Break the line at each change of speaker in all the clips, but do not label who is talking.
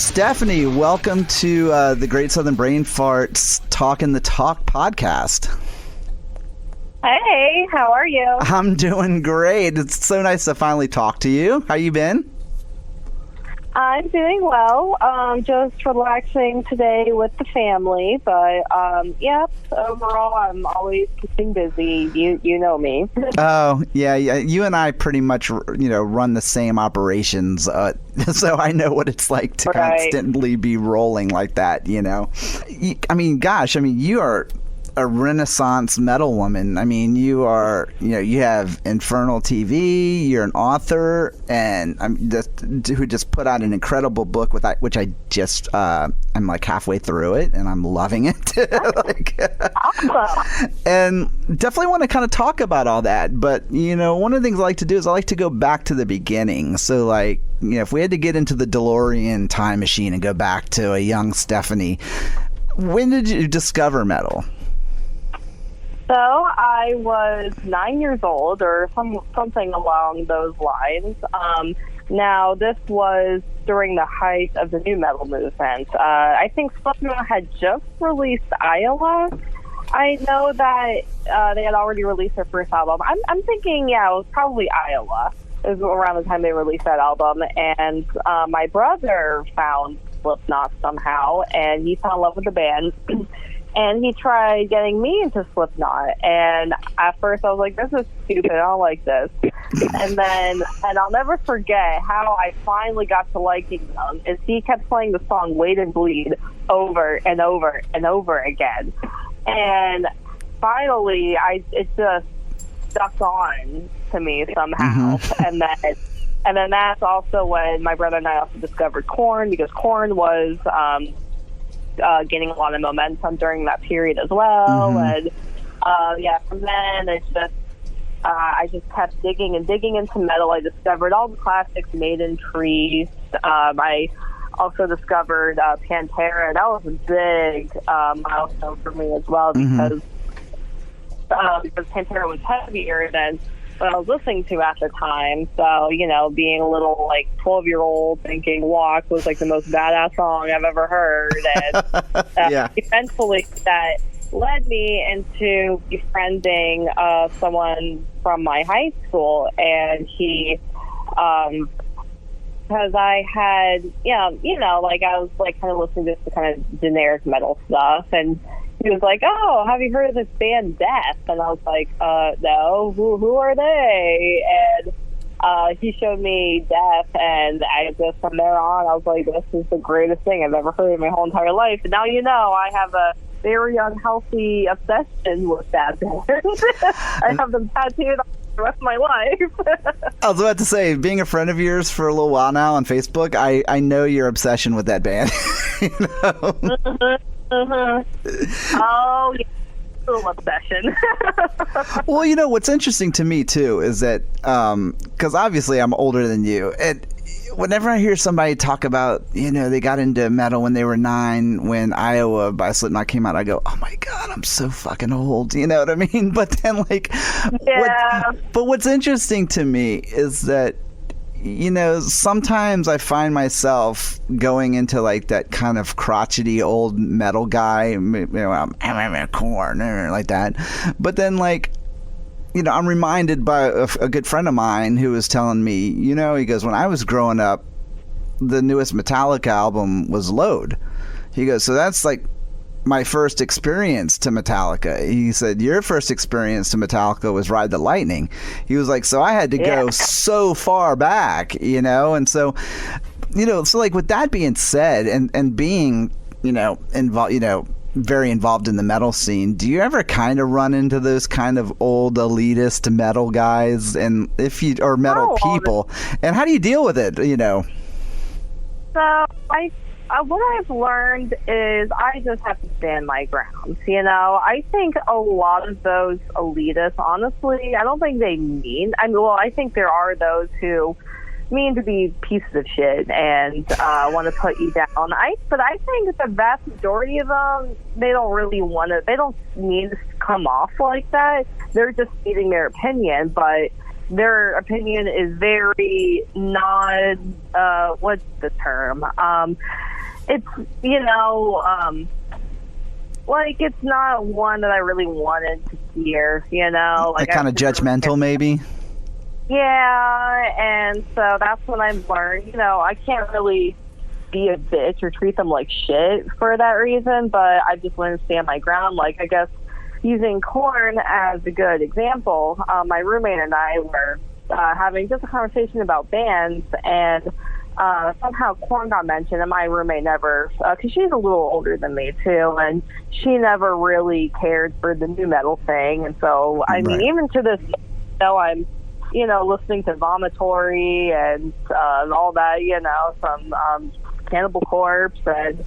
Stephanie, welcome to the Great Southern Brain Farts Talking the Talk podcast.
Hey, how are you?
I'm doing great. It's so nice to finally talk to you. How you been?
I'm doing well. Just relaxing today with the family, but overall, I'm always keeping busy. You know me.
Oh yeah. You and I pretty much run the same operations, so I know what it's like to constantly be rolling like that. I mean, you are a Renaissance metal woman. I mean, you are, you have Infernal TV, you're an author, and who just put out an incredible book which I just, I'm like halfway through it and I'm loving it.
Awesome.
And definitely want to kind of talk about all that. But, one of the things I like to do is I like to go back to the beginning. So like, if we had to get into the DeLorean time machine and go back to a young Stephanie, when did you discover metal?
So I was 9 years old, or something along those lines. Now, this was during the height of the new metal movement. I think Slipknot had just released Iowa. I know that they had already released their first album. I'm thinking, it was probably Iowa. It was around the time they released that album. And my brother found Slipknot somehow, and he fell in love with the band. And he tried getting me into Slipknot. And at first I was like, this is stupid. I don't like this. And I'll never forget how I finally got to liking them is he kept playing the song Wait and Bleed over and over and over again. And finally, it just stuck on to me somehow. Mm-hmm. And then that's also when my brother and I also discovered Korn, because Korn was gaining a lot of momentum during that period as well. Mm-hmm. And from then it's just I just kept digging into metal. I discovered all the classics, Maiden, Priest. I also discovered Pantera. That was a big milestone for me as well, because Pantera was heavier than what I was listening to at the time. So, being a little, 12-year-old thinking Walk was, the most badass song I've ever heard. And eventually that led me into befriending someone from my high school. And he, because I had, I was, kind of listening to the kind of generic metal stuff. And he was like, oh, have you heard of this band Death? And I was like, no, who are they? And he showed me Death, and I just, from there on, I was like, this is the greatest thing I've ever heard in my whole entire life. And now I have a very unhealthy obsession with that band. I have them tattooed on the rest of my life.
I was about to say, being a friend of yours for a little while now on Facebook, I know your obsession with that band. Oh, yeah. Little obsession. Well, what's interesting to me too is that because obviously I'm older than you, and whenever I hear somebody talk about they got into metal when they were 9, when Iowa by Slipknot came out, I go, oh my god, I'm so fucking old. You know what I mean? But then what's interesting to me is that sometimes I find myself going into that kind of crotchety old metal guy, I'm a Korn like that. But then I'm reminded by a good friend of mine who was telling me, he goes, when I was growing up, the newest Metallica album was Load. He goes, so that's my first experience to Metallica. He said, your first experience to Metallica was Ride the Lightning. He was like, so I had to go so far back, and so, with that being said, and being, involved, very involved in the metal scene, do you ever kind of run into those kind of old elitist metal guys, and or metal people, and how do you deal with it,
So what I've learned is I just have to stand my ground. I think a lot of those elitists, honestly, I don't think they mean. I think there are those who mean to be pieces of shit and want to put you down. But I think the vast majority of them, they don't really want to. They don't mean to come off like that. They're just stating their opinion, but their opinion is very not, what's the term? It's, like, it's not one that I really wanted to hear,
Like kind of judgmental, maybe?
Yeah, and so that's when I've learned, I can't really be a bitch or treat them like shit for that reason, but I just want to stand my ground. Like, I guess using Korn as a good example, my roommate and I were having just a conversation about bands, and somehow Korn got mentioned, and my roommate never, because she's a little older than me too, and she never really cared for the new metal thing. And so, I mean, even to this, I'm, listening to Vomitory and all that, from Cannibal Corpse and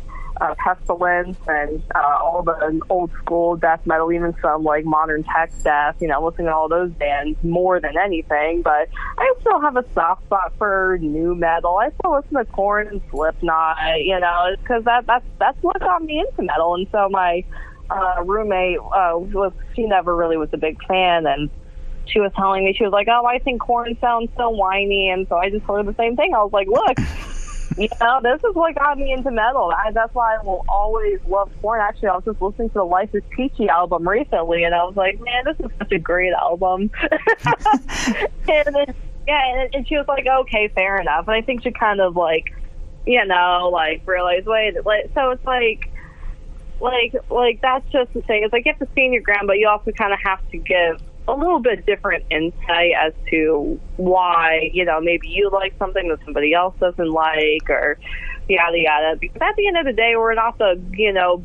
Pestilence and all the old school death metal, even some like modern tech death, listening to all those bands more than anything. But I still have a soft spot for new metal. I still listen to Korn and Slipknot, because that's what got me into metal. And so my roommate she never really was a big fan, and she was telling me, she was like, oh, I think Korn sounds so whiny. And so I just told her the same thing. I was like, look, this is what got me into metal. That's why I will always love Korn. Actually, I was just listening to the Life is Peachy album recently, and I was like, man, this is such a great album. And then, and she was like, okay, fair enough. And I think she kind of realized, so it's like that's just the thing. It's like you have to stand your ground, but you also kind of have to give a little bit different insight as to why, maybe you like something that somebody else doesn't like, or yada yada. Because at the end of the day, we're not the,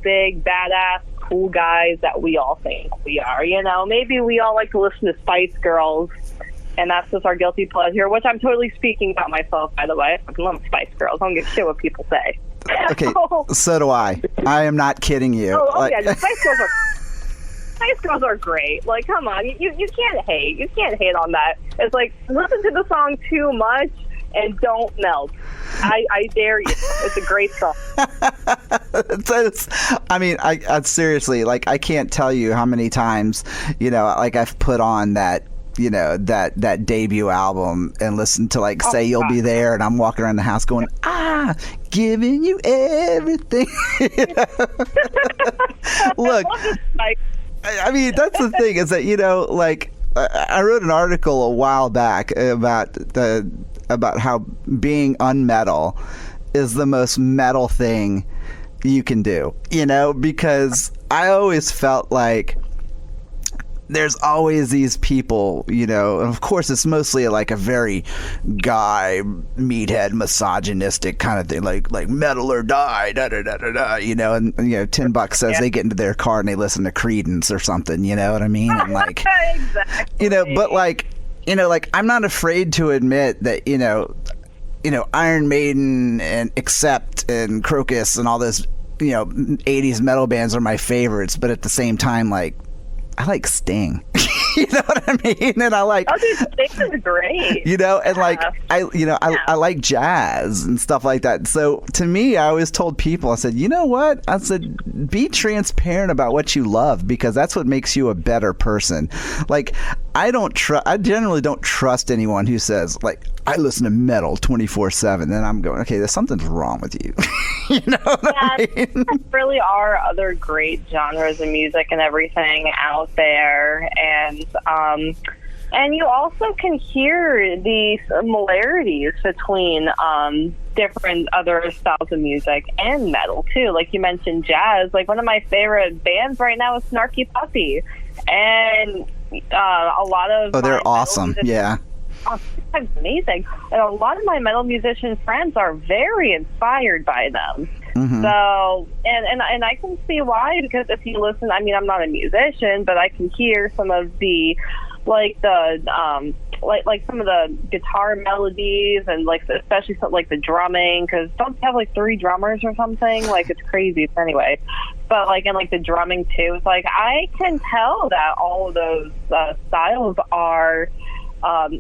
big, badass, cool guys that we all think we are. Maybe we all like to listen to Spice Girls, and that's just our guilty pleasure, which I'm totally speaking about myself, by the way. I fucking love Spice Girls. I don't give a shit what people say.
Okay, so do I. I am not kidding you.
Yeah, the Spice Girls are great. Like, come on, you can't hate. You can't hate on that. It's like, listen to the song too much and don't melt. I dare you. It's a great song.
I seriously, I can't tell you how many times, I've put on that, that debut album and listened to Say You'll Be There, and I'm walking around the house going, giving you everything. Look, I mean, that's the thing, is that, I wrote an article a while back about how being unmetal is the most metal thing you can do, because I always felt like there's always these people, and of course it's mostly a very guy, meathead, misogynistic kind of thing, like metal or die, da da da da da, and Tin Buck says they get into their car and they listen to Creedence or something, you know what I mean? And
exactly.
But I'm not afraid to admit that, Iron Maiden and Accept and Crocus and all those, 80s metal bands are my favorites, but at the same time, I like Sting. You know what I mean? And I like...
Oh, dude, Sting is great.
I like jazz and stuff like that. So to me, I always told people, I said, you know what? I said, be transparent about what you love, because that's what makes you a better person. I generally don't trust anyone who says, I listen to metal 24/7. And I'm going, okay, there's something's wrong with you. You know what I mean?
There really are other great genres of music and everything out there. And you also can hear the similarities between different other styles of music and metal, too. Like you mentioned jazz. One of my favorite bands right now is Snarky Puppy. And a lot of...
Oh, they're awesome. Yeah.
Oh, that's amazing. And a lot of my metal musician friends are very inspired by them.
Mm-hmm.
So, and I can see why, because if you listen, I mean, I'm not a musician, but I can hear some of the, some of the guitar melodies, and especially something the drumming, because don't they have 3 drummers or something? It's crazy. Anyway, but and the drumming too. It's I can tell that all of those styles are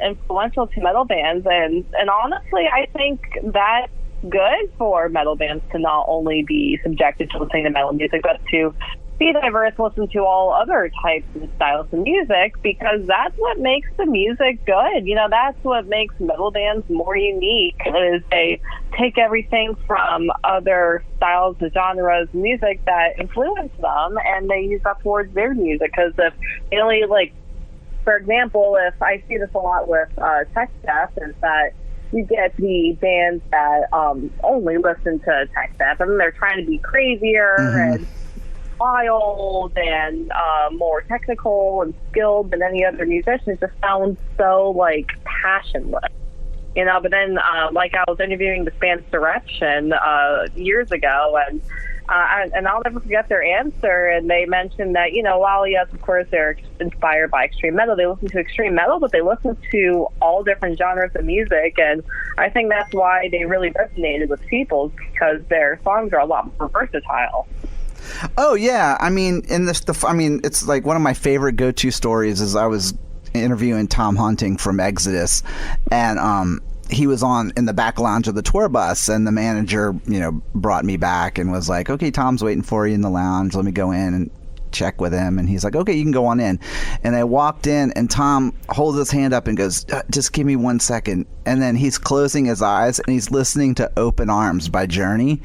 influential to metal bands, and honestly, I think that's good for metal bands to not only be subjected to listening to metal music, but to be diverse, listen to all other types and styles of music, because that's what makes the music good. You know, that's what makes metal bands more unique, is they take everything from other styles and genres of music that influence them, and they use that towards their music. Because if they only, like, for example, if I see this a lot with tech death, is that you get the bands that only listen to tech death, and they're trying to be crazier and wild and more technical and skilled than any other musician. It just sounds so, like, passionless, you know. But then, like, I was interviewing this band's Direction years ago, and I'll never forget their answer. And they mentioned that, you know, while, yes, of course, they're inspired by extreme metal, they listen to extreme metal, but they listen to all different genres of music. And I think that's why they really resonated with people, because their songs are a lot more versatile.
Oh yeah, I mean, it's like one of my favorite go-to stories is I was interviewing Tom Hunting from Exodus, and he was in the back lounge of the tour bus, and the manager, you know, brought me back and was like, "Okay, Tom's waiting for you in the lounge. Let me go in and check with him." And he's like, "Okay, you can go on in." And I walked in, and Tom holds his hand up and goes, "Just give me 1 second." And then he's closing his eyes and he's listening to "Open Arms" by Journey.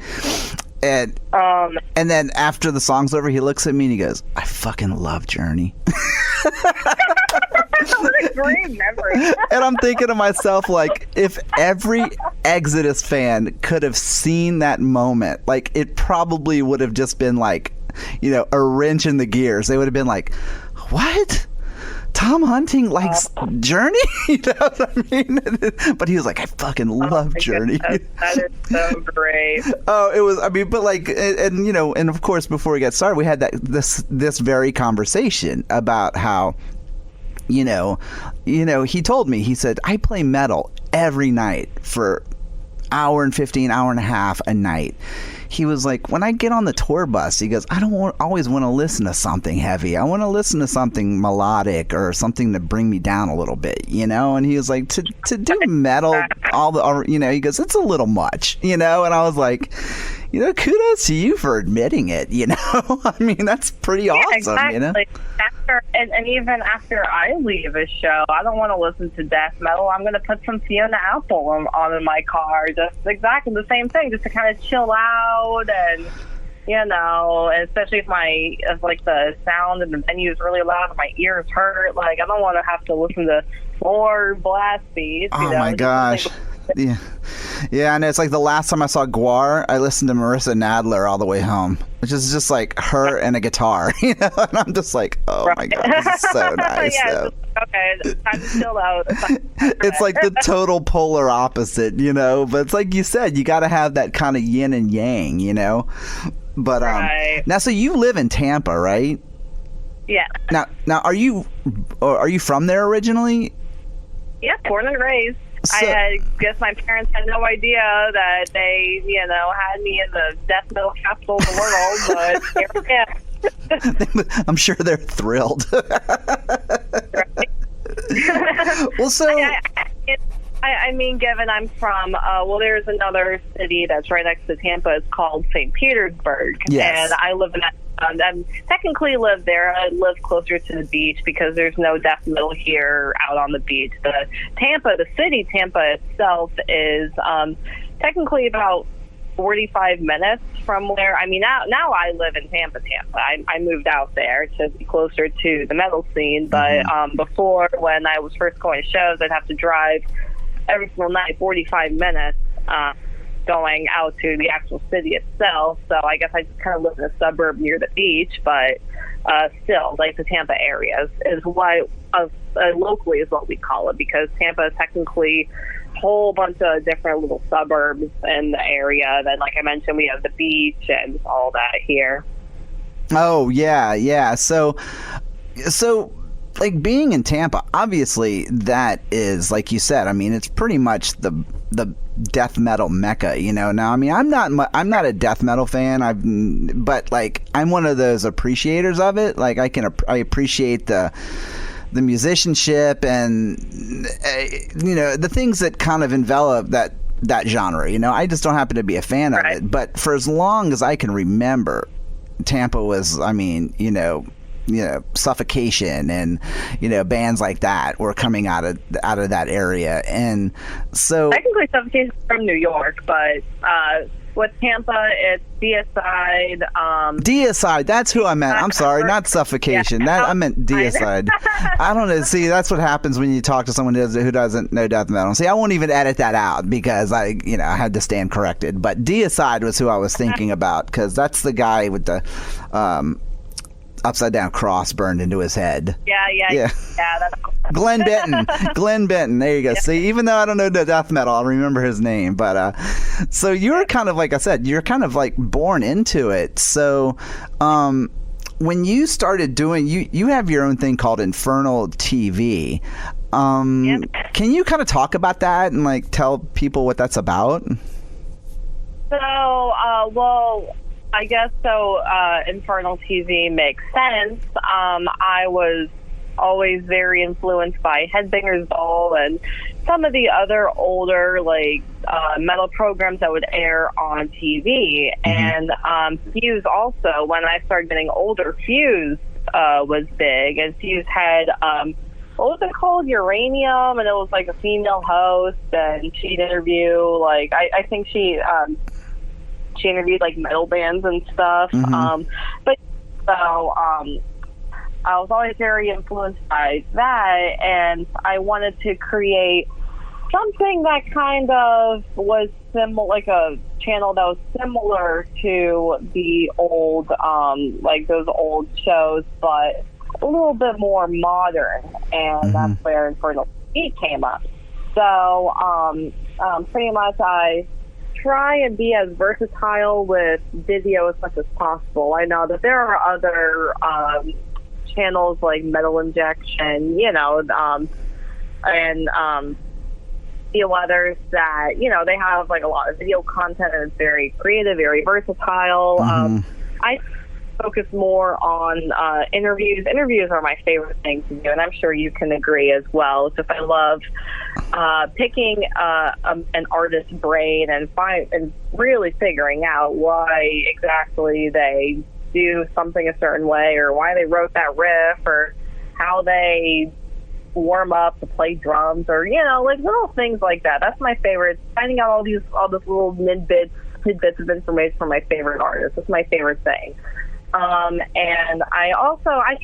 And then after the song's over, he looks at me and he goes, "I fucking love Journey."
What a great memory.
And I'm thinking to myself, like, if every Exodus fan could have seen that moment, like, it probably would have just been like, you know, a wrench in the gears. They would have been like, "What? Tom Hunting likes Journey?" You know what I mean? But he was like, "I fucking love Journey."
That is so great.
Oh, it was, I mean, but like, and you know, and of course, before we got started, we had this very conversation about how, you know, he told me, he said, "I play metal every night for hour and 15, hour and a half a night." He was like, "When I get on the tour bus," he goes, "I don't always want to listen to something heavy. I want to listen to something melodic or something to bring me down a little bit, you know?" And he was like, to do metal, you know, he goes, "It's a little much, you know?" And I was like, you know, kudos to you for admitting it, you know? I mean, that's pretty awesome,
exactly.
You know?
And even after I leave a show, I don't want to listen to death metal. I'm going to put some Fiona Apple on in my car. Just exactly the same thing, just to kind of chill out. And, you know, especially if like the sound and the venue is really loud and my ears hurt. Like, I don't want to have to listen to more blast beats.
Oh, my gosh. Yeah, and it's like the last time I saw Guar, I listened to Marissa Nadler all the way home, which is just like her and a guitar, you know. And I'm just like, oh my god, this is so nice.
Yeah, okay, it's time to chill out.
It's like the total polar opposite, you know. But it's like you said, you got to have that kind of yin and yang, you know. But now, so you live in Tampa, right?
Yeah.
Now, are you from there originally?
Yeah, born and raised.
So,
I guess my parents had no idea that they, you know, had me in the death metal capital of the world, but here I am.
I'm sure they're thrilled.
Right?
Well, so
I mean, given I'm from, there's another city that's right next to Tampa. It's called St. Petersburg,
yes.
And I live in that. I technically live there. I live closer to the beach because there's no death metal here out on the beach. The city Tampa itself is technically about 45 minutes from where. I mean, now I live in Tampa. I moved out there to be closer to the metal scene. But before, when I was first going to shows, I'd have to drive every single night 45 minutes. Going out to the actual city itself. So I guess I just kind of live in a suburb near the beach, but still, like, the Tampa area is why locally is what we call it, because Tampa is technically a whole bunch of different little suburbs in the area. Then, like I mentioned, we have the beach and all that here. Oh,
yeah. So like, being in Tampa, obviously that is, like you said, I mean, it's pretty much the death metal mecca, you know. Now, I mean, I'm not a death metal fan, but like, I'm one of those appreciators of it. Like, I appreciate the musicianship and you know, the things that kind of envelop that genre, you know. I just don't happen to be a fan of it, but for as long as I can remember, Tampa was, I mean, Suffocation and bands like that were coming out of that area. And so
technically Suffocation is from New York, but with Tampa it's Deicide.
Deicide, that's who I meant. I'm sorry, not Suffocation. I meant Deicide. I don't know. See, that's what happens when you talk to someone who doesn't know death metal. See, I won't even edit that out because I had to stand corrected. But Deicide was who I was thinking about, because that's the guy with the upside down cross burned into his head.
Yeah. That's
Glenn Benton. There you go. See, even though I don't know the death metal, I'll remember his name. But so you're kind of, like I said, you're kind of like born into it. So when you started doing, you have your own thing called Infernal TV.
Yep.
Can you kind of talk about that and like tell people what that's about?
So, well, I guess so. Infernal TV makes sense. I was always very influenced by Headbangers Ball and some of the other older metal programs that would air on TV. And Fuse also, when I started getting older, Fuse was big, and Fuse had what was it called? Uranium, and it was like a female host, and she'd interview I think she interviewed like metal bands and stuff. But so I was always very influenced by that, and I wanted to create something that kind of was similar, like a channel that was similar to the old, like those old shows, but a little bit more modern, and that's where Infernal TV came up. So pretty much I try and be as versatile with video as much as possible. I know that there are other channels like Metal Injection, and few others that, they have like a lot of video content, and it's very creative, very versatile. I focus more on interviews. Interviews are my favorite thing to do, and I'm sure you can agree as well. Just I love picking an artist's brain and really figuring out why exactly they do something a certain way, or why they wrote that riff, or how they warm up to play drums, or like little things like that. That's my favorite. Finding out all this little tidbits of information from my favorite artists. That's my favorite thing. And I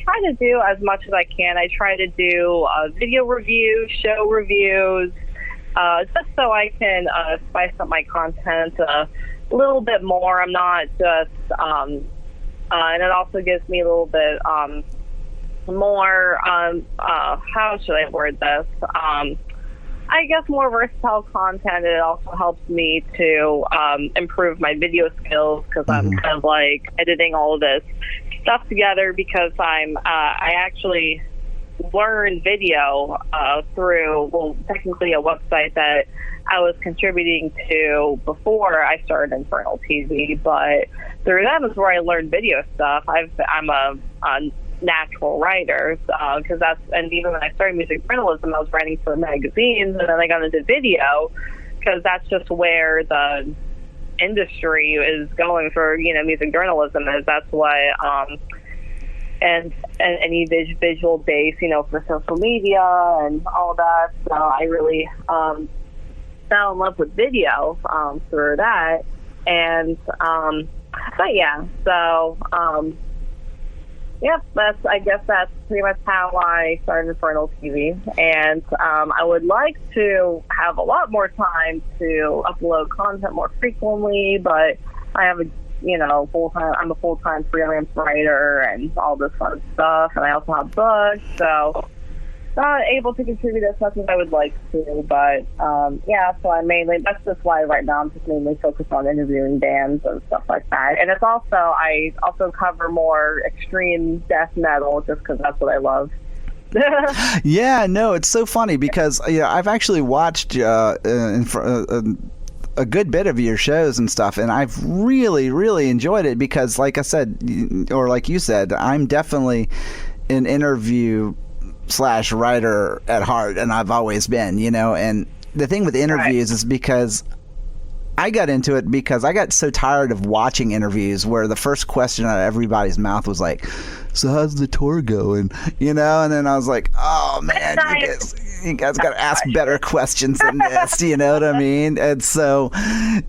try to do as much as I can. I try to do video reviews, show reviews, just so I can spice up my content a little bit more. I'm not just, and it also gives me a little bit more, how should I word this? I guess more versatile content. It also helps me to improve my video skills, because I'm kind of like editing all of this stuff together, because I actually learned video through, technically a website that I was contributing to before I started Infernal TV, but through them is where I learned video stuff. I'm a natural writer, because and even when I started music journalism, I was writing for magazines, and then I got into video, because that's just where the industry is going for music journalism. That's what and any visual base, for social media and all that. So I really fell in love with video through that, and but yeah, so yeah, I guess that's pretty much how I started Infernal TV. And I would like to have a lot more time to upload content more frequently, but I have I'm a full-time freelance writer and all this fun stuff, and I also have books, so not able to contribute as much as I would like to, but yeah, so that's just why right now I'm just mainly focused on interviewing bands and stuff like that. And it's also, I also cover more extreme death metal, just because that's what I love.
Yeah, no, it's so funny, because I've actually watched a good bit of your shows and stuff, and I've really, really enjoyed it, because like I said, or like you said, I'm definitely an interview / writer at heart, and I've always been, and the thing with interviews is because I got into it because I got so tired of watching interviews where the first question out of everybody's mouth was like, so how's the tour going? You know, and then I was like, oh man, you guys got to ask better questions than this. You know what I mean? And so,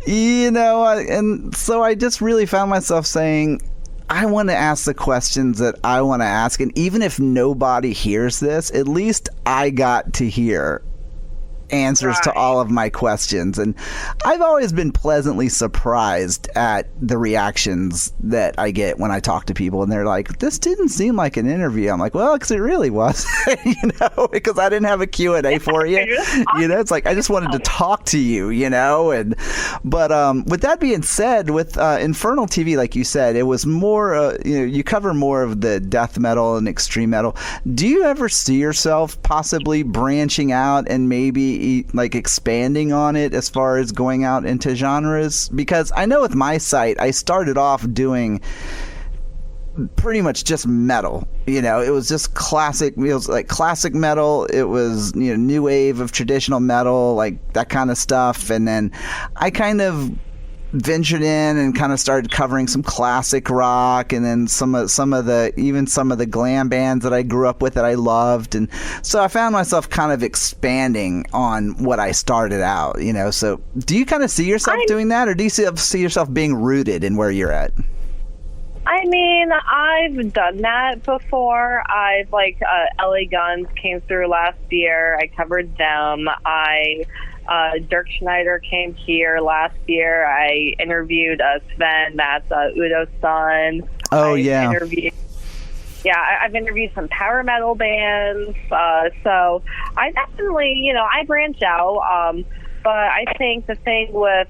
you know, and so I just really found myself saying, I want to ask the questions that I want to ask. And even if nobody hears this, at least I got to hear answers to all of my questions. And I've always been pleasantly surprised at the reactions that I get when I talk to people, and they're like, this didn't seem like an interview. I'm like, well, because it really was. You know, because I didn't have a Q&A for you. You know, it's like I just wanted to talk to you, you know. And but with that being said, with Infernal TV, like you said, it was more you know, you cover more of the death metal and extreme metal. Do you ever see yourself possibly branching out and maybe like expanding on it as far as going out into genres? Because I know with my site, I started off doing pretty much just metal. You know, it was just classic. It was like classic metal. It was, you know, new wave of traditional metal, like that kind of stuff. And then I kind of ventured in and kind of started covering some classic rock, and then some of the glam bands that I grew up with that I loved. And so I found myself kind of expanding on what I started out, you know. So do you kind of see yourself doing that, or do you see yourself being rooted in where you're at?
I mean, I've done that before. I've LA Guns came through last year. I covered them. Dirk Schneider came here last year. I interviewed Sven, that's Udo's son.
Oh,
I've interviewed some power metal bands. So I definitely, you know, I branch out. But I think the thing with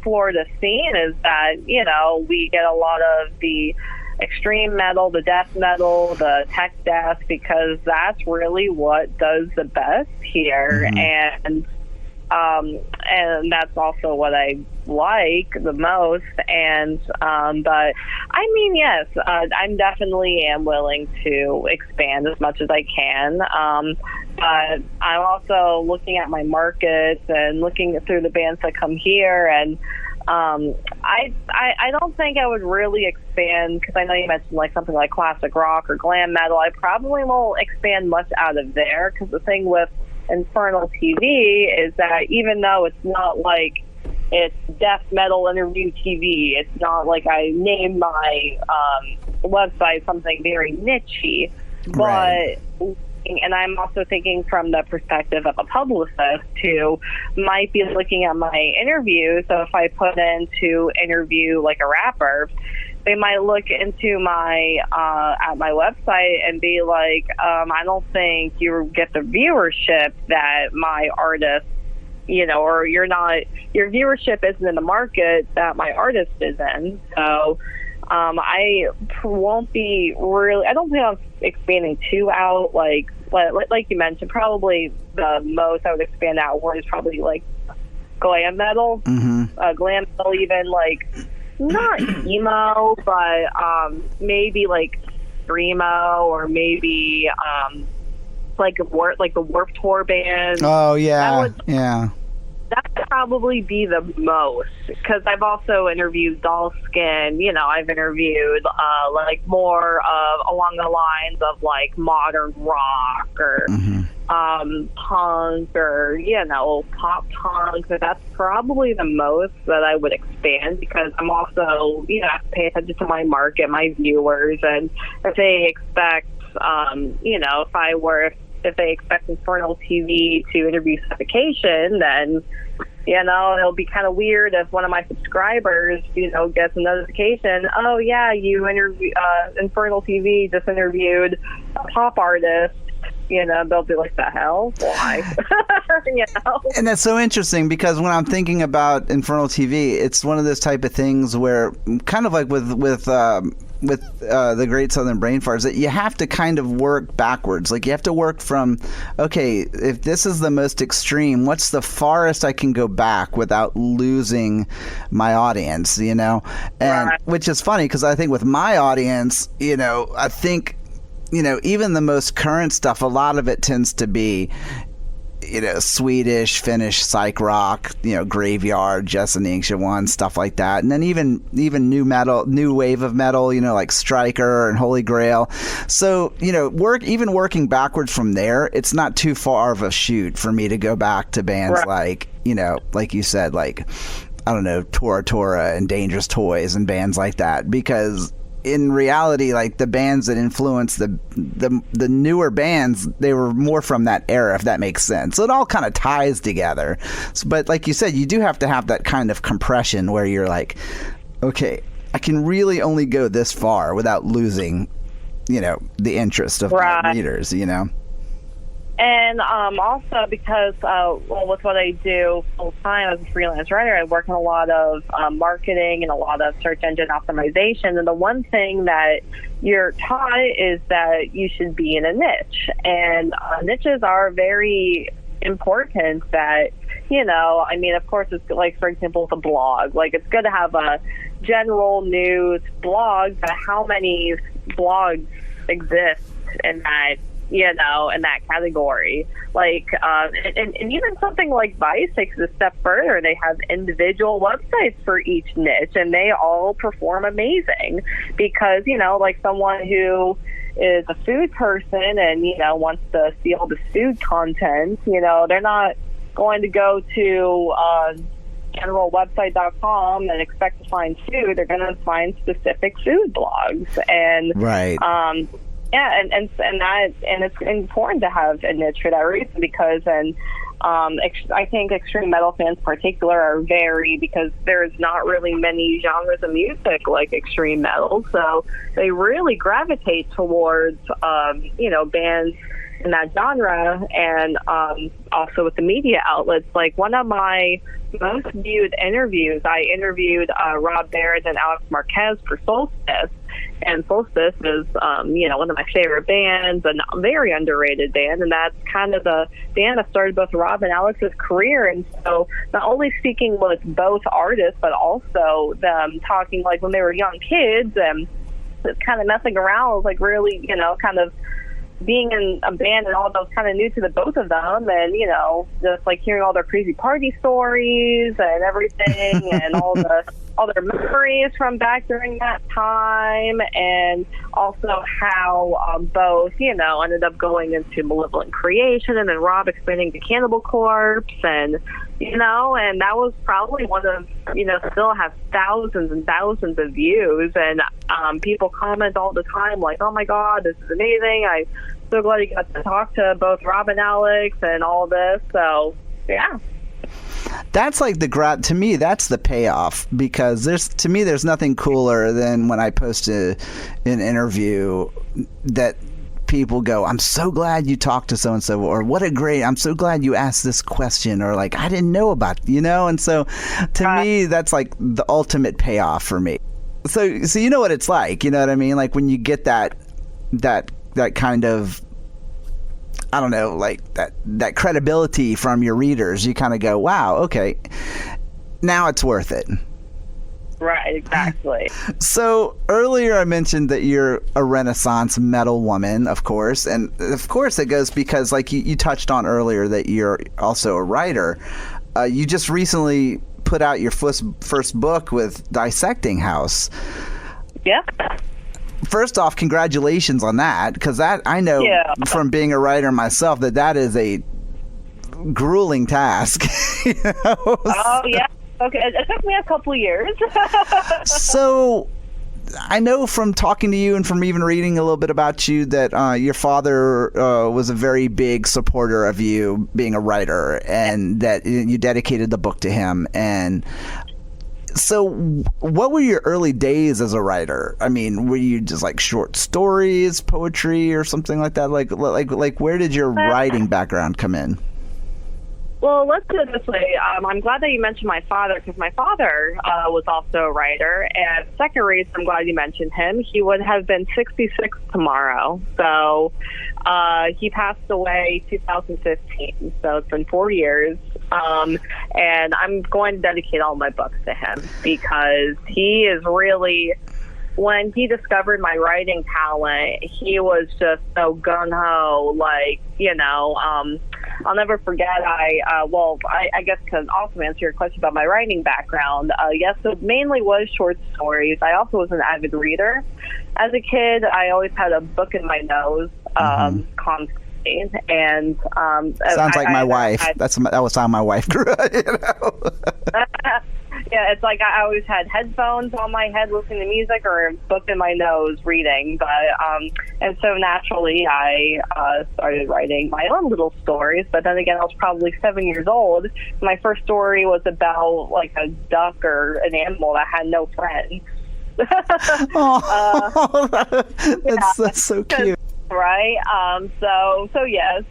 Florida scene is that, you know, we get a lot of the extreme metal, the death metal, the tech death, because that's really what does the best here. Mm-hmm. And that's also what I like the most. And but I mean, yes, I'm definitely am willing to expand as much as I can. But I'm also looking at my markets and looking through the bands that come here, and I don't think I would really expand, because I know you mentioned like something like classic rock or glam metal. I probably won't expand much out of there, because the thing with Infernal TV is that even though it's not like it's death metal interview TV, it's not like I named my website something very niche-y, but and I'm also thinking from the perspective of a publicist who might be looking at my interview. So if I put in to interview like a rapper, they might look into my at my website and be like, I don't think you get the viewership that my artist, you know, or your viewership isn't in the market that my artist is in. So I won't be really, I don't think I'm expanding too out, like you mentioned. Probably the most I would expand outward is probably like glam metal. Mm-hmm. Glam metal, even like not emo, but maybe like screamo, or maybe like the Warped Tour band.
Oh yeah,
that would probably be the most, because I've also interviewed Dollskin. You know, I've interviewed like more of along the lines of like modern rock or punk, or, you know, pop punk. But that's probably the most that I would expand, because I'm also, you know, I have to pay attention to my market, my viewers, and if they expect, you know, if they expect Infernal TV to interview Suffocation, then, you know, it'll be kind of weird if one of my subscribers, you know, gets a notification, oh yeah, you Infernal TV just interviewed a pop artist. You know, they'll be like, the hell? Why? You know?
And that's so interesting, because when I'm thinking about Infernal TV, it's one of those type of things where, kind of like with the Great Southern Brain Farts, that you have to kind of work backwards. Like, you have to work from, okay, if this is the most extreme, what's the farthest I can go back without losing my audience, you know? And which is funny, because I think with my audience, you know, I think, you know, even the most current stuff, a lot of it tends to be, Swedish, Finnish psych rock, Graveyard, Jess and the Ancient Ones, stuff like that. And then even new metal, new wave of metal, like Striker and Holy Grail. So, working backwards from there, it's not too far of a shoot for me to go back to bands like you said, like, I don't know, Tora Tora and Dangerous Toys and bands like that, because in reality, like, the bands that influenced the newer bands, they were more from that era, if that makes sense. So it all kind of ties together. But like you said, you do have to have that kind of compression where you're like, okay, I can really only go this far without losing, the interest of my readers,
And also because, with what I do full time as a freelance writer, I work in a lot of marketing and a lot of search engine optimization. And the one thing that you're taught is that you should be in a niche. And niches are very important that, of course, it's like, for example, the blog. Like, it's good to have a general news blog, but how many blogs exist in that in that category? Like, and even something like Vice takes it a step further. They have individual websites for each niche, and they all perform amazing because, like someone who is a food person and, wants to see all this food content, they're not going to go to generalwebsite.com and expect to find food. They're going to find specific food blogs. And yeah, and it's important to have a niche for that reason, because I think extreme metal fans in particular are because there's not really many genres of music like extreme metal, so they really gravitate towards bands in that genre. And also with the media outlets, like one of my most viewed interviews, I interviewed Rob Barrett and Alex Marquez for Solstice. And Solstice is, one of my favorite bands, a very underrated band, and that's kind of the band that started both Rob and Alex's career. And so not only speaking with both artists, but also them talking like when they were young kids and just kind of messing around with, like, really, kind of being in a band and all that was kind of new to the both of them, and just like hearing all their crazy party stories and everything and all their memories from back during that time, and also how both ended up going into Malevolent Creation, and then Rob expanding to Cannibal Corpse, and and that was probably one of still have thousands and thousands of views, and people comment all the time like, oh my god, this is amazing, I'm so glad you got to talk to both Rob and Alex and all this. So yeah,
that's like to me, that's the payoff, because there's nothing cooler than when I post an interview that people go, I'm so glad you talked to so-and-so, or I'm so glad you asked this question, or like, I didn't know about, and so to me, that's like the ultimate payoff for me. So you know what it's like, you know what I mean? Like when you get that kind of, I don't know, like that credibility from your readers, you kind of go, wow, okay, now it's worth it.
Right, exactly.
So earlier I mentioned that you're a Renaissance metal woman, of course, and of course it goes because, like you touched on earlier, that you're also a writer. You just recently put out your first book with Dissecting House.
Yeah.
First off, congratulations on that, because that, I know from being a writer myself, that is a grueling task.
Oh, yeah. Okay, it took me a couple years.
So I know from talking to you and from even reading a little bit about you that your father was a very big supporter of you being a writer, and that you dedicated the book to him. And so what were your early days as a writer? I mean, were you just like short stories, poetry, or something like that? Like where did your writing background come in?
Well, let's put it this way. I'm glad that you mentioned my father, because my father was also a writer. And second reason I'm glad you mentioned him, he would have been 66 tomorrow. So he passed away 2015. So it's been 4 years. And I'm going to dedicate all my books to him, because he is really, when he discovered my writing talent, he was just so gung-ho, like, I'll never forget. I guess to also answer your question about my writing background, yes, it mainly was short stories. I also was an avid reader. As a kid, I always had a book in my nose, constantly, and
sounds like my wife. That was how my wife grew up. You know?
Yeah, it's like I always had headphones on my head listening to music or a book in my nose reading. But and so naturally I started writing my own little stories. But then again, I was probably 7 years old. My first story was about like a duck or an animal that had no friends.
That's so cute.
Right? So yes.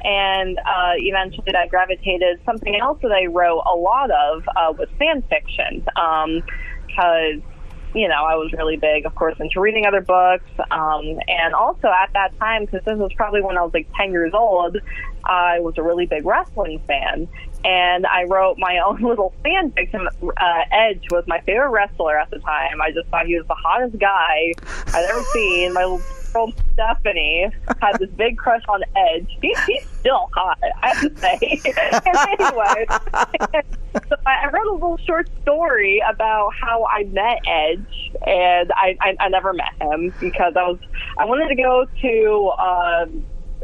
And eventually I gravitated. Something else that I wrote a lot of was fan fiction, because, you know, I was really big, of course, into reading other books. And also at that time, because this was probably when I was like 10 years old, I was a really big wrestling fan. And I wrote my own little fan fiction. Edge was my favorite wrestler at the time. I just thought he was the hottest guy I'd ever seen. My little girl Stephanie had this big crush on Edge. He's still hot, I have to say. And anyway, so I wrote a little short story about how I met Edge, and I never met him because I wanted to go to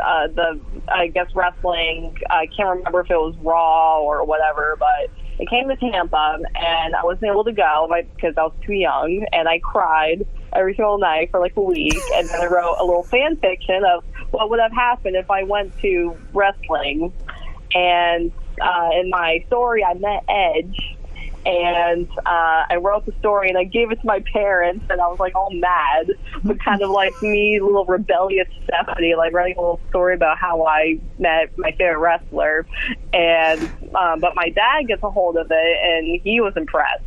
I guess wrestling. I can't remember if it was Raw or whatever, but it came to Tampa, and I wasn't able to go because I was too young, and I cried every single night for like a week, and then I wrote a little fan fiction of what would have happened if I went to wrestling. And in my story, I met Edge, and I wrote the story, and I gave it to my parents, and I was like all mad, but kind of like me, little rebellious Stephanie, like writing a little story about how I met my favorite wrestler. And but my dad gets a hold of it, and he was impressed.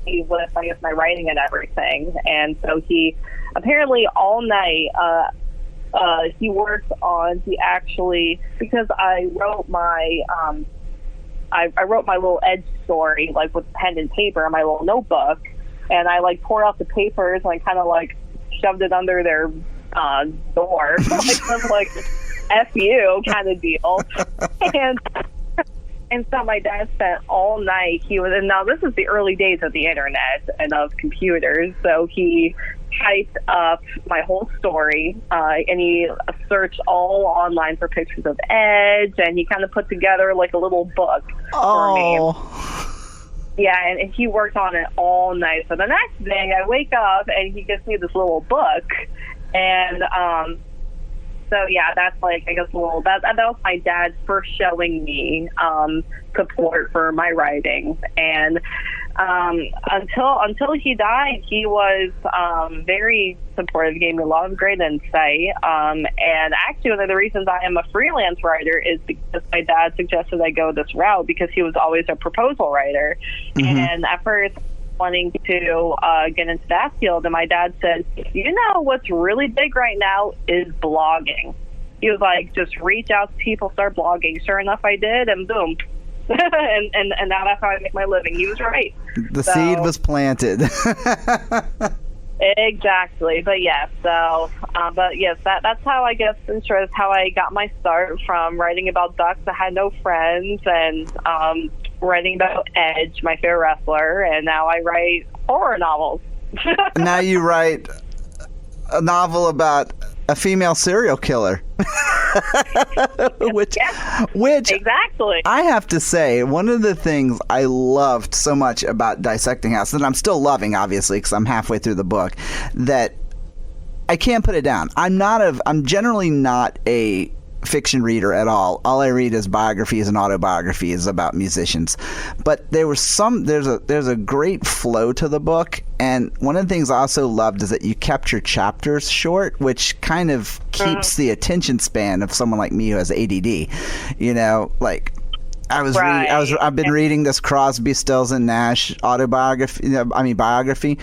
He was, I guess, my writing and everything, and so he apparently all night he worked on. He actually, because I wrote my I wrote my little Edge story like with pen and paper in my little notebook, and I like tore out the papers and I kind of like shoved it under their door, like some like F you kind of deal. And so my dad spent all night. And now this is the early days of the internet and of computers. So he typed up my whole story, and he searched all online for pictures of Edge, and he kind of put together like a little book for me. Yeah, and he worked on it all night. So the next day I wake up and he gives me this little book, and so yeah, that's like, I guess, that was my dad first showing me support for my writing. And until he died, he was very supportive, gave me a lot of great insight. And actually, one of the reasons I am a freelance writer is because my dad suggested I go this route, because he was always a proposal writer. Mm-hmm. And at first, wanting to get into that field, and my dad said, you know what's really big right now is blogging. He was like, just reach out to people, start blogging. Sure enough, I did, and boom. and now that's how I make my living. He was right.
The seed was planted.
Exactly. But yes, that's how, I guess, in short, is how I got my start, from writing about ducks that had no friends, and writing about Edge, my favorite wrestler, and now I write horror novels.
Now you write a novel about a female serial killer. which
exactly.
I have to say, one of the things I loved so much about Dissecting House, that I'm still loving, obviously, because I'm halfway through the book, that I can't put it down. I'm generally not a fiction reader at all. All I read is biographies and autobiographies about musicians. But there's a great flow to the book, and one of the things I also loved is that you kept your chapters short, which kind of keeps the attention span of someone like me who has ADD. You know, like I've been reading this Crosby, Stills and Nash biography,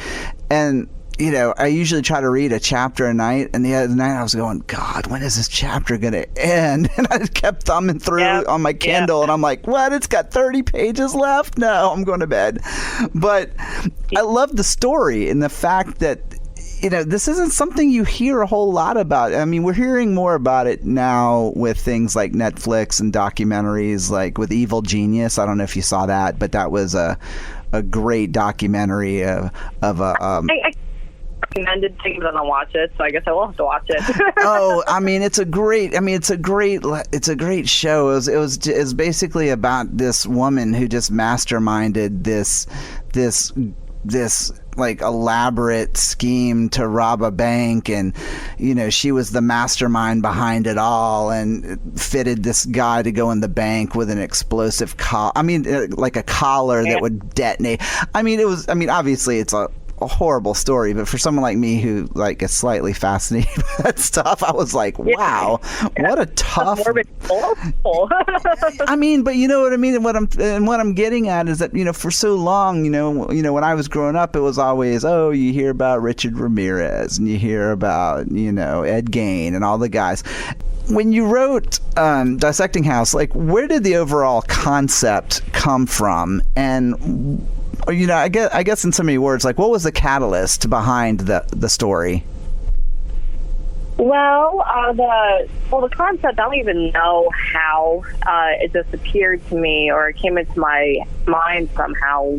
and you know, I usually try to read a chapter a night, and the other night I was going, God, when is this chapter going to end? And I just kept thumbing through on my Kindle, and I'm like, what? It's got 30 pages left? No, I'm going to bed. But I love the story and the fact that, this isn't something you hear a whole lot about. I mean, we're hearing more about it now with things like Netflix and documentaries, like with Evil Genius. I don't know if you saw that, but that was a great documentary of a.
I recommended things, but I don't watch it, so I guess I will have to watch it.
Oh, I mean, it's a great show. It was basically about this woman who just masterminded this like elaborate scheme to rob a bank, and she was the mastermind behind it all, and fitted this guy to go in the bank with an explosive like a collar that would detonate. Obviously it's a horrible story, but for someone like me who like is slightly fascinated by that stuff, I was like, wow, what a tough. I mean, but you know what I mean. And what I'm getting at is that for so long, when I was growing up, it was always, you hear about Richard Ramirez and you hear about Ed Gein and all the guys. When you wrote Dissecting House, like, where did the overall concept come from? And I guess in so many words, like, what was the catalyst behind the story?
Well, the concept, I don't even know how it just appeared to me, or it came into my mind somehow.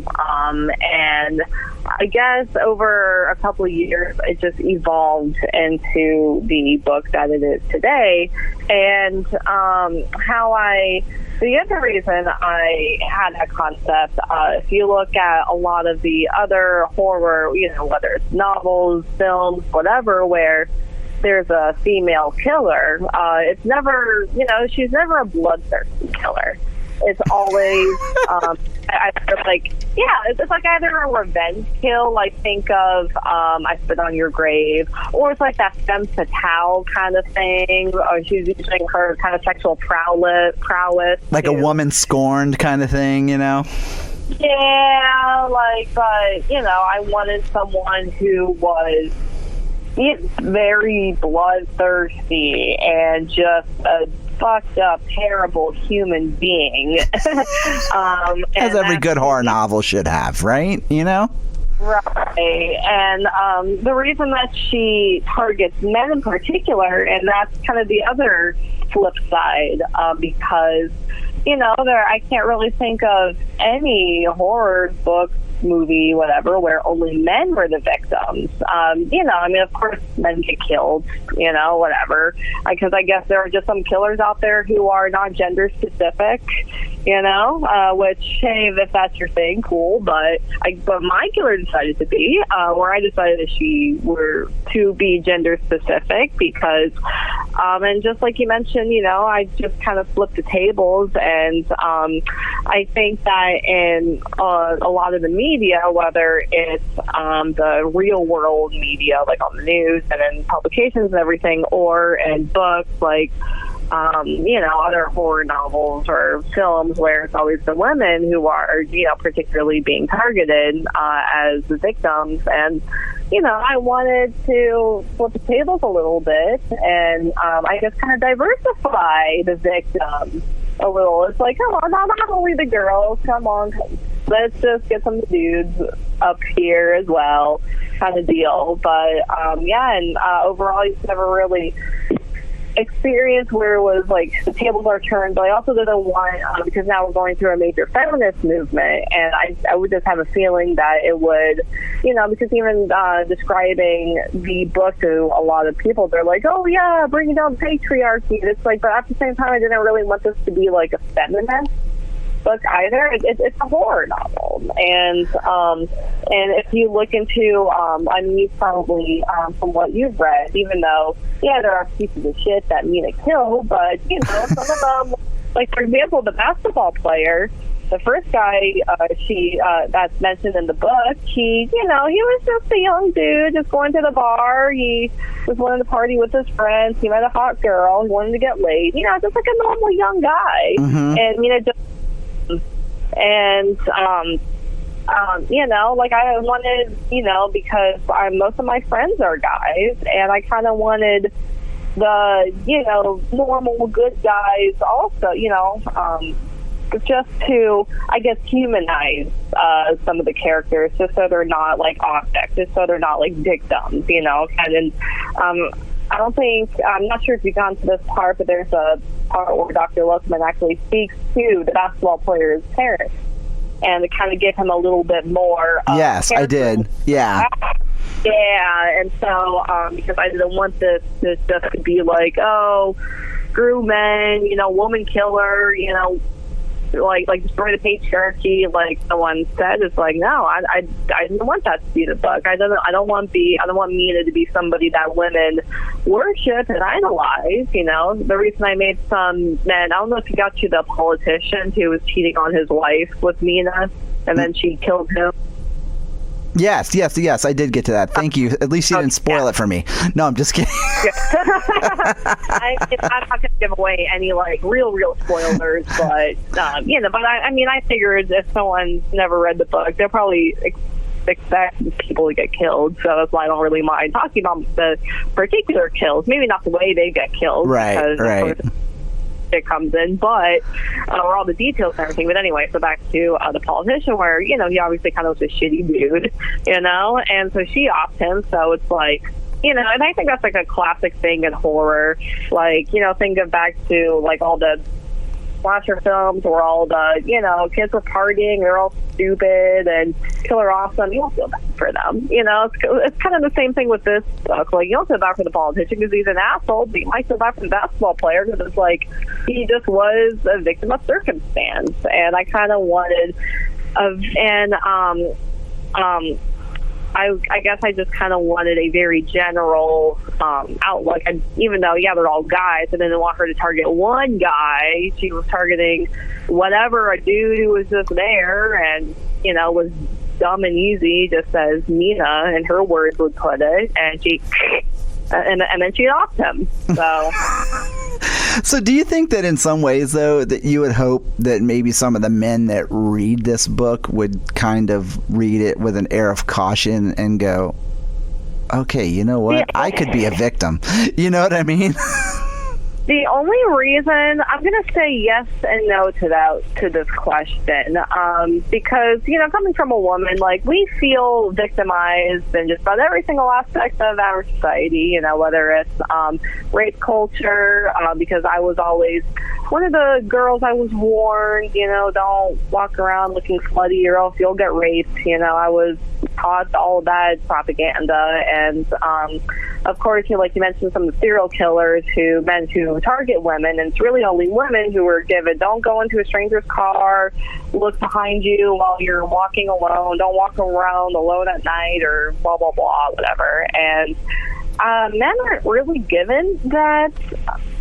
And I guess over a couple of years, it just evolved into the book that it is today. And the other reason I had that concept, if you look at a lot of the other horror, whether it's novels, films, whatever, where there's a female killer, it's never, she's never a bloodthirsty killer. It's always, it's like either a revenge kill, like think of I Spit on Your Grave, or it's like that femme fatale kind of thing, or she's using her kind of sexual prowess.
Like a woman scorned kind of thing, Yeah,
but, I wanted someone who was very bloodthirsty and just a fucked up, terrible human being.
As every good horror novel should have, right?
Right. And the reason that she targets men in particular, and that's kind of the other flip side, because, I can't really think of any horror book, movie, whatever, where only men were the victims. Of course, men get killed, whatever. Because I guess there are just some killers out there who are not gender specific, which, hey, if that's your thing, cool. But my killer decided to be, where I decided that she were to be gender specific because, and just like you mentioned, I just kind of flipped the tables, and I think that in a lot of the media, whether it's the real world media, like on the news and in publications and everything, or in books like other horror novels or films where it's always the women who are, particularly being targeted as the victims. And, I wanted to flip the tables a little bit and I guess kind of diversify the victims a little. It's like, come on, not only the girls, come on, let's just get some dudes up here as well, kind of deal. But, overall, it's never really experience where it was like the tables are turned, but I also didn't want, because now we're going through a major feminist movement, and I would just have a feeling that it would, because even describing the book to a lot of people, they're like, oh yeah, bringing down patriarchy. And it's like, but at the same time, I didn't really want this to be like a feminist book either. It's a horror novel, and if you look into, you probably from what you've read, even though there are pieces of shit that mean a kill, but some of them, like for example, the basketball player, the first guy that's mentioned in the book, he was just a young dude just going to the bar. He was wanting to party with his friends. He met a hot girl. He wanted to get laid. Just like a normal young guy, and And, I wanted, because most of my friends are guys, and I kind of wanted the, normal good guys also, just to, I guess, humanize some of the characters, just so they're not like objects, just so they're not like victims, you know. And I don't think, I'm not sure if you've gone to this part, but there's a part where Dr. Luckman actually speaks to the basketball player's parents, and to kind of give him a little bit more.
Yes, I did. Yeah.
Yeah, and so because I didn't want this just to be like, oh, screw men, you know, woman killer, you know, like destroy the patriarchy, like someone said. It's like, no, I didn't want that to be the book. I don't want Mina to be somebody that women worship and idolize. You know, the reason I made some men. I don't know if you got to the politician who was cheating on his wife with Mina, and then she killed him.
Yes, I did get to that. Thank you. At least you didn't spoil it for me. No, I'm just kidding.
I'm not going to give away any like real spoilers, but you know. But I mean, I figured if someone's never read the book, they'll probably expect people to get killed. So that's why I don't really mind talking about the particular kills. Maybe not the way they get killed,
right?
It comes in, but or all the details and everything. But anyway, so back to the politician, where, you know, he obviously kind of was a shitty dude, you know, and so she offed him. So it's like, you know, and I think that's like a classic thing in horror. Like, you know, think of back to like all the slasher films where all the, you know, kids were partying, they're all stupid and killer awesome. You don't feel bad for them, you know. It's kind of the same thing with this book. Like, you don't feel bad for the politician because he's an asshole, but you might feel bad for the basketball player because it's like he just was a victim of circumstance. And I kind of wanted I guess I just kind of wanted a very general outlook. And even though, yeah, they're all guys, I didn't want her to target one guy. She was targeting whatever, a dude who was just there and, you know, was dumb and easy, just as Mina, in her words, would put it. And she... and then she offed him.
So do you think that in some ways, though, that you would hope that maybe some of the men that read this book would kind of read it with an air of caution and go, okay, you know what? I could be a victim. You know what I mean?
The only reason I'm going to say yes and no to this question, because, you know, coming from a woman, like, we feel victimized in just about every single aspect of our society, you know, whether it's rape culture, because I was always one of the girls I was warned, you know, don't walk around looking slutty or else you'll get raped. You know, I was taught all of that propaganda. And, of course, you know, like you mentioned, some of the serial killers men who target women, and it's really only women who were given, don't go into a stranger's car, look behind you while you're walking alone, don't walk around alone at night, or blah, blah, blah, whatever. And men aren't really given that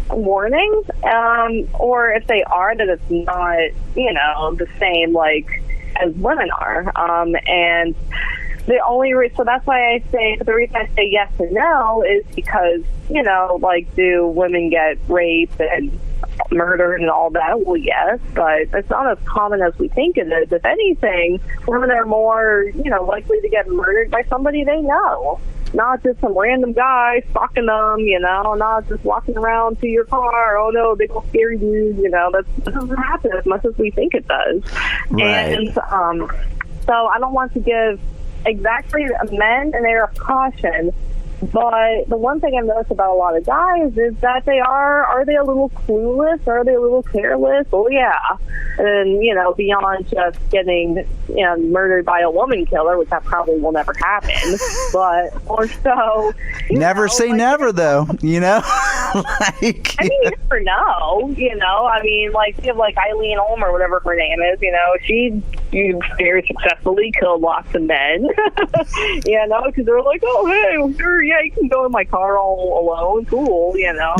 warning, or if they are, that it's not, you know, the same like as women are. And the only so that's why I say, the reason I say yes and no is because, you know, like, do women get raped and murdered and all that? Well, yes, but it's not as common as we think it is. If anything, women are more, you know, likely to get murdered by somebody they know, not just some random guy stalking them, you know, not just walking around to your car. Oh no, they don't scare you, you know. That doesn't happen as much as we think it does. Right. And so I don't want to give exactly men an air of caution, but the one thing I've noticed about a lot of guys is that are they a little clueless? Are they a little careless? Oh yeah. And, you know, beyond just getting, you know, murdered by a woman killer, which that probably will never happen, but or so.
Never say like, never, though, you know?
Like, I mean, you never know, you know? I mean, like, you have, like, Eileen Ulmer, whatever her name is, you know, she very successfully killed lots of men, you know, because they're like, oh, hey, sure, yeah, you can go in my car all alone, cool, you know?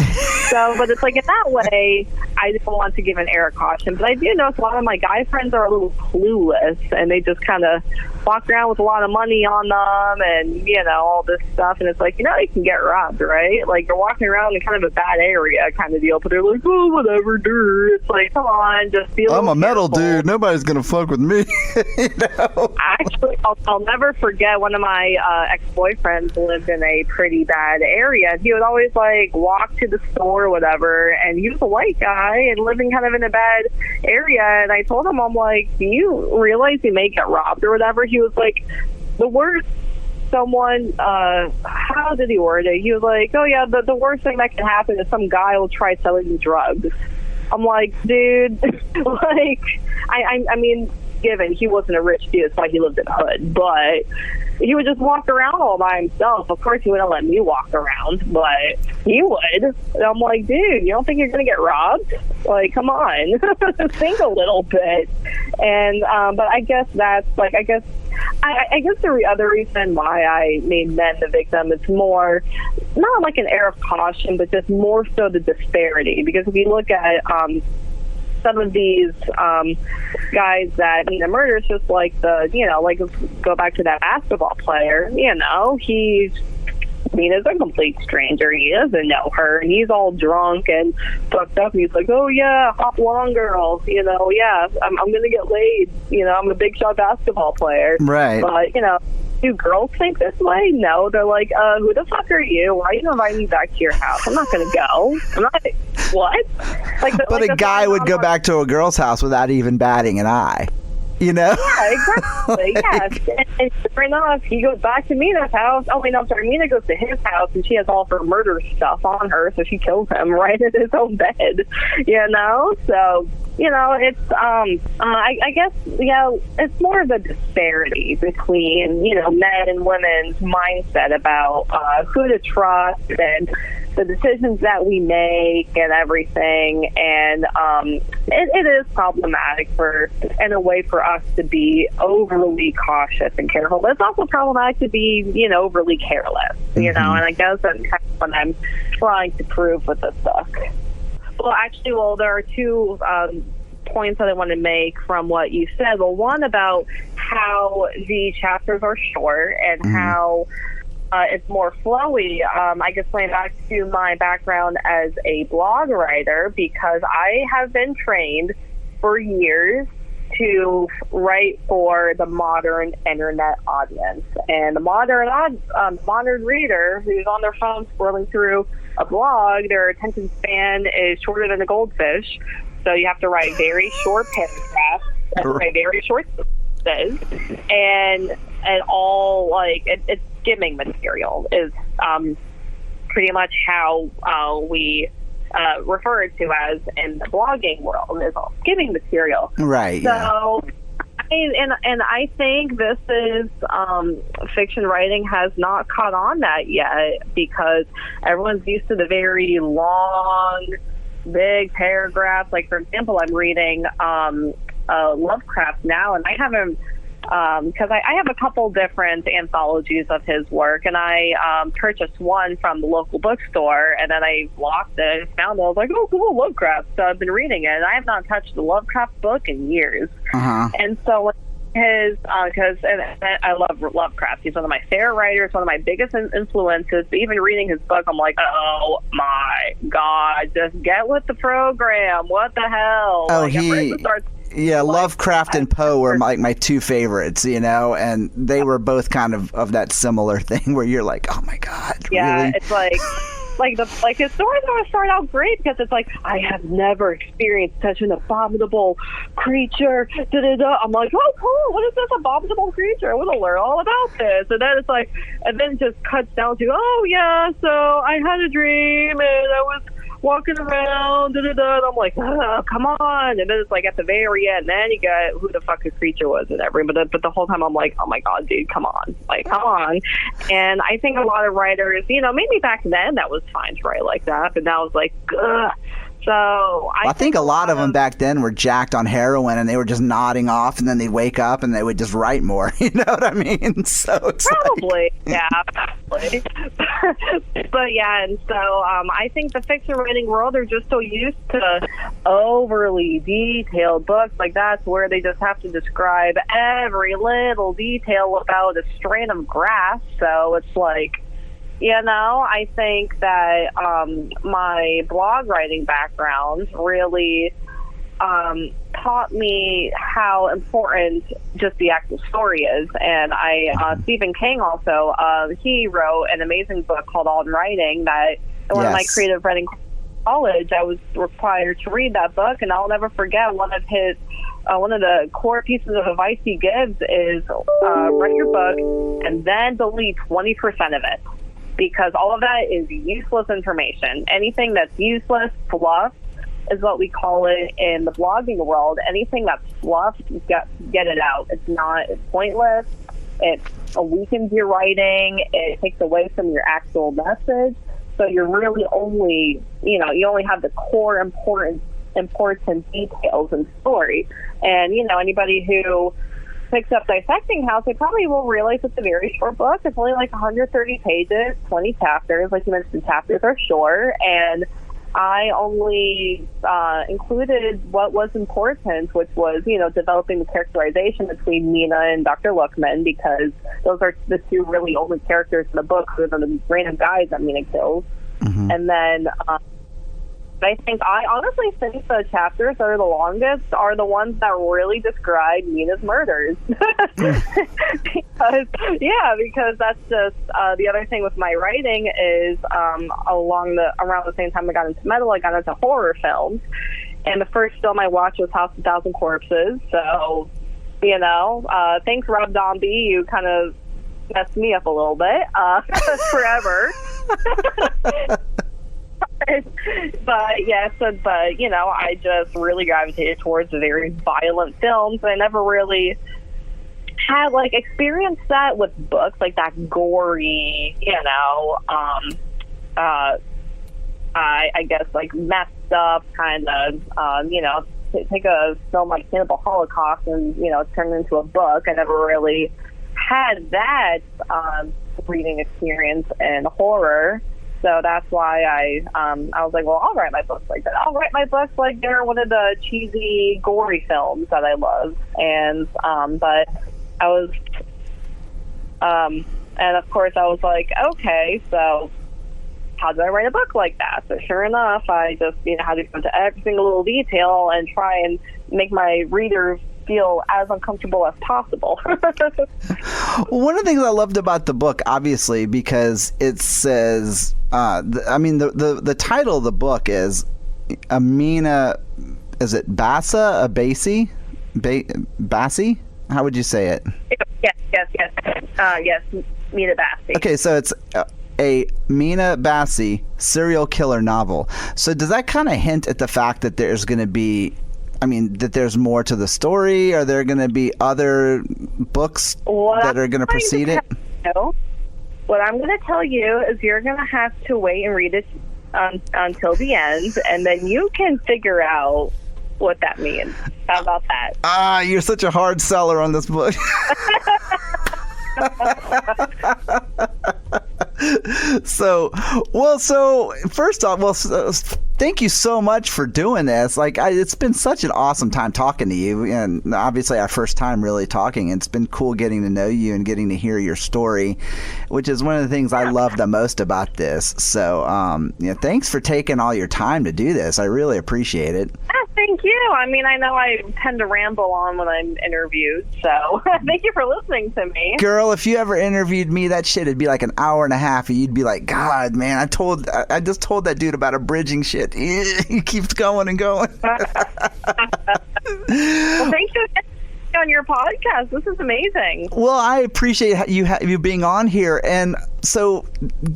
So, but it's like, in that way, I don't want to give an air of caution, but I do know a lot of my guy friends are a little clueless, and they just kind of walk around with a lot of money on them and, all this stuff. And it's like, you can get robbed, right? Like, you're walking around in kind of a bad area kind of deal, but they're like, oh, whatever, dude. It's like, come on, just be
I'm a metal dude. Nobody's going to fuck with me.
Actually, I'll never forget one of my ex-boyfriends lived in a pretty bad area. He would always, like, walk to the store or whatever, and he was a white guy and living kind of in a bad area. And I told him, I'm like, do you realize you may get robbed or whatever? He was like, the worst someone, how did he word it? He was like, oh yeah, the worst thing that can happen is some guy will try selling you drugs. I'm like, dude, like, I mean, given he wasn't a rich dude, that's why he lived in the hood, but he would just walk around all by himself. Of course, he wouldn't let me walk around, but he would. And I'm like, dude, you don't think you're going to get robbed? Like, come on, think a little bit. And, but I guess that's, like, I guess the other reason why I made men the victim is more, not like an air of caution, but just more so the disparity. Because if you look at some of these guys that murder is just like like go back to that basketball player, he's is a complete stranger. He doesn't know her, and he's all drunk and fucked up, and he's like, oh yeah, hot blonde girl, yeah, I'm gonna get laid, I'm a big shot basketball player,
right?
But do girls think this way? No, they're like, who the fuck are you? Why are you inviting me back to your house? I'm not gonna go. I'm not. What?
But a guy would go back to a girl's house without even batting an eye. Yeah,
exactly. Yes. And sure enough, he goes back to Mina's house. Oh, wait, no, I'm sorry. Mina goes to his house, and she has all of her murder stuff on her, so she kills him right in his own bed. So, it's, I guess, it's more of a disparity between, men and women's mindset about who to trust and the decisions that we make and everything. And it is problematic in a way for us to be overly cautious and careful, but it's also problematic to be, overly careless, and I guess that's kind of what I'm trying to prove with this book. Well, actually, there are two points that I want to make from what you said. Well, one about how the chapters are short and how it's more flowy. I guess going back to my background as a blog writer, because I have been trained for years to write for the modern internet audience. And the modern reader who's on their phone scrolling through a blog, their attention span is shorter than a goldfish. So you have to write very short paragraphs, write very short sentences, and all, like, it's skimming material is pretty much how we refer to as in the blogging world, is all skimming material.
Right.
So, I think this is fiction writing has not caught on that yet, because everyone's used to the very long, big paragraphs. Like, for example, I'm reading Lovecraft now, and I haven't, because I have a couple different anthologies of his work, and I purchased one from the local bookstore, and then I lost it and found it. I was like, oh, cool, Lovecraft. So I've been reading it, and I have not touched the Lovecraft book in years. And so his, because I love Lovecraft. He's one of my favorite writers, one of my biggest influences. But even reading his book, I'm like, oh my God, just get with the program. What the hell?
Oh, Lovecraft and Poe were like my two favorites, and they were both kind of that similar thing where you're like, oh my God,
yeah,
really?
It's like his stories always start out great, because it's like, I have never experienced such an abominable creature. I'm like, oh cool, what is this abominable creature? I want to learn all about this. And then it's like, and then it just cuts down to, oh yeah, so I had a dream and I was walking around, and I'm like, oh, come on. And then it's like at the very end, then you get who the fuck his creature was and everything. But the whole time I'm like, oh my God, dude, come on. Like, come on. And I think a lot of writers, maybe back then that was fine to write like that, but now it's like, ugh, So
I think a lot of them back then were jacked on heroin, and they were just nodding off, and then they'd wake up and they would just write more. You know what I mean? So it's
probably, yeah, probably. But yeah, and so I think the fiction writing world are just so used to overly detailed books. Like that's where they just have to describe every little detail about a strain of grass. So it's like, you know, I think that my blog writing background really taught me how important just the actual story is. And Stephen King also, he wrote an amazing book called On Writing that in one of my creative writing college, I was required to read that book, and I'll never forget one of the core pieces of advice he gives is write your book and then delete 20% of it. Because all of that is useless information. Anything that's useless, fluff, is what we call it in the blogging world. Anything that's fluff, get it out. It's pointless. It weakens your writing. It takes away from your actual message. So you're really only, you only have the core important details and story. And, anybody who picks up Dissecting House, they probably will realize it's a very short book. It's only like 130 pages, 20 chapters. Like you mentioned, chapters are short, and I only included what was important, which was, developing the characterization between Mina and Dr. Luckman, because those are the two really only characters in the book other than the random guys that Mina kills. Mm-hmm. And then I honestly think the chapters that are the longest are the ones that really describe Mina's murders. because that's just the other thing with my writing is around the same time I got into metal, I got into horror films. And the first film I watched was House of 1,000 Corpses. So, thanks, Rob Zombie. You kind of messed me up a little bit forever. I just really gravitated towards very violent films. I never really had experienced that with books, like that gory, I guess messed up kind of, take a film like Cannibal Holocaust and turn it into a book. I never really had that reading experience in horror. So that's why I was like, well, I'll write my books like that. I'll write my books like they're one of the cheesy, gory films that I love. And, but I was, and of course I was like, okay, so how do I write a book like that? So sure enough, I just, had to go into every single little detail and try and make my readers feel as uncomfortable as possible.
One of the things I loved about the book, obviously, because it says, the title of the book is Amina, is it Bassa, Abasi? Bassi? How would you say it?
Yes, Mina Bassi.
Okay, so it's a Mina Bassi serial killer novel. So does that kind of hint at the fact that there's going to be, that there's more to the story? Are there going to be other books that are going to precede it?
What I'm going to tell you is you're going to have to wait and read it until the end, and then you can figure out what that means. How about that?
You're such a hard seller on this book. So first off, thank you so much for doing this. It's been such an awesome time talking to you, and obviously our first time really talking. It's been cool getting to know you and getting to hear your story, which is one of the things I love the most about this. So, thanks for taking all your time to do this. I really appreciate it.
Thank you. I know I tend to ramble on when I'm interviewed, so thank you for listening to me.
Girl, if you ever interviewed me, that shit would be like an hour and a half, and you'd be like, God, man, I just told that dude about a bridging shit. He keeps going and going.
Well, thank you on your podcast. This is amazing.
Well, I appreciate you being on here, and so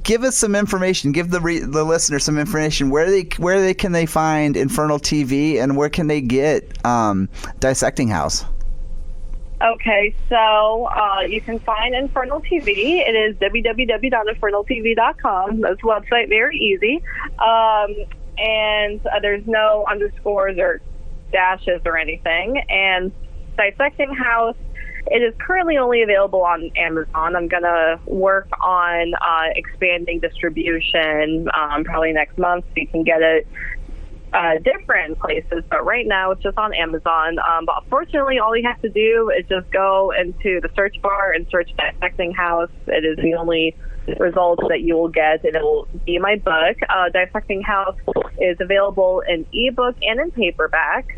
give us some information. Give the listener some information. Where can they find Infernal TV, and where can they get Dissecting House?
Okay, so you can find Infernal TV. It is www.infernaltv.com. That's the website, very easy. and there's no underscores or dashes or anything. And Dissecting House, it is currently only available on Amazon. I'm going to work on expanding distribution probably next month, so you can get it different places. But right now, it's just on Amazon. But fortunately, all you have to do is just go into the search bar and search Dissecting House. It is the only results that you will get, and it will be my book. Dissecting House is available in ebook and in paperback.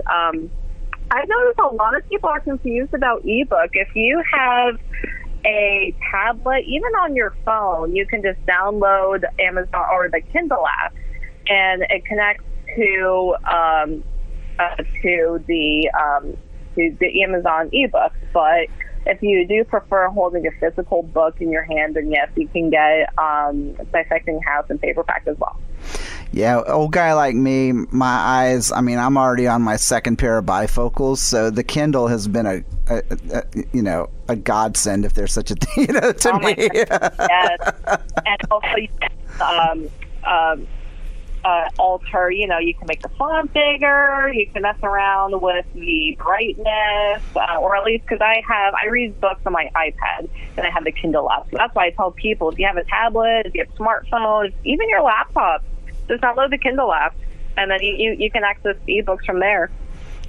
I've noticed a lot of people are confused about ebook. If you have a tablet, even on your phone, you can just download Amazon or the Kindle app, and it connects to the Amazon ebook. But if you do prefer holding a physical book in your hand, then yes, you can get Dissecting House in paperback as well.
Yeah, old guy like me, my eyes, I mean, I'm already on my second pair of bifocals, so the Kindle has been a godsend, if there's such a thing, to me.
Yes. And also you can alter, you can make the font bigger, you can mess around with the brightness, or at least because I read books on my iPad, and I have the Kindle app. So that's why I tell people, if you have a tablet, if you have a smartphone, even your laptop, just download the Kindle app, and then you can access ebooks from there.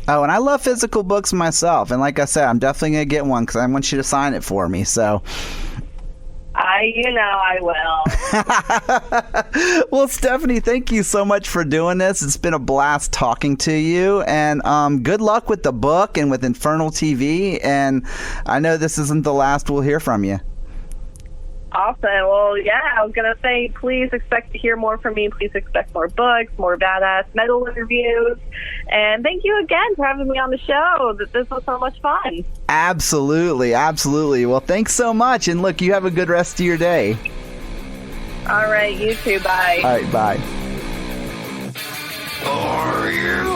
Oh, and I love physical books myself, and like I said, I'm definitely going to get one because I want you to sign it for me, so...
I will.
Well, Stephanie, thank you so much for doing this. It's been a blast talking to you, and good luck with the book and with Infernal TV, and I know this isn't the last we'll hear from you.
Awesome. Well, yeah, I was going to say, please expect to hear more from me. Please expect more books, more badass metal interviews. And thank you again for having me on the show. This was so much fun.
Absolutely. Absolutely. Well, thanks so much. And look, you have a good rest of your day.
All right. You too. Bye.
All right. Bye.
Are you